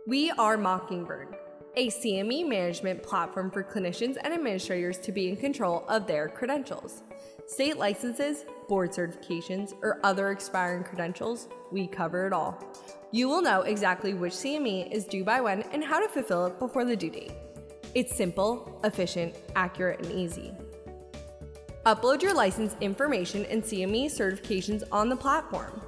We are Mocingbird, a CME management platform for clinicians and administrators to be in control of their credentials. State licenses, board certifications, or other expiring credentials, we cover it all. You will know exactly which CME is due by when and how to fulfill it before the due date. It's simple, efficient, accurate, and easy. Upload your license information and CME certifications on the platform.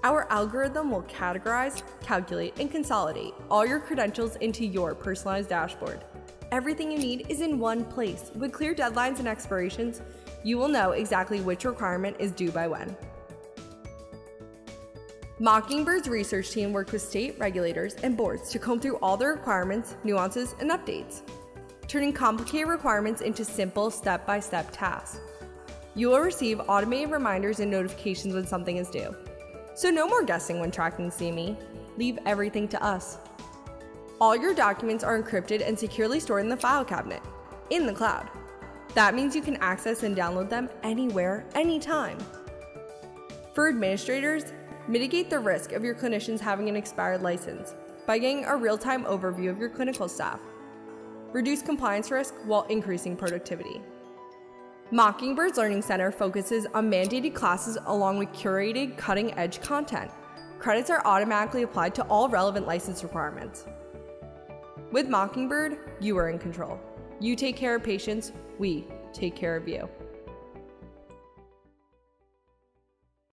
Our algorithm will categorize, calculate, and consolidate all your credentials into your personalized dashboard. Everything you need is in one place. With clear deadlines and expirations, you will know exactly which requirement is due by when. Mockingbird's research team worked with state regulators and boards to comb through all the requirements, nuances, and updates, turning complicated requirements into simple step-by-step tasks. You will receive automated reminders and notifications when something is due. So no more guessing when tracking CME. Leave everything to us. All your documents are encrypted and securely stored in the file cabinet, in the cloud. That means you can access and download them anywhere, anytime. For administrators, mitigate the risk of your clinicians having an expired license by getting a real-time overview of your clinical staff. Reduce compliance risk while increasing productivity. Mockingbird's Learning Center focuses on mandated classes along with curated, cutting-edge content. Credits are automatically applied to all relevant license requirements. With Mockingbird, you are in control. You take care of patients, we take care of you.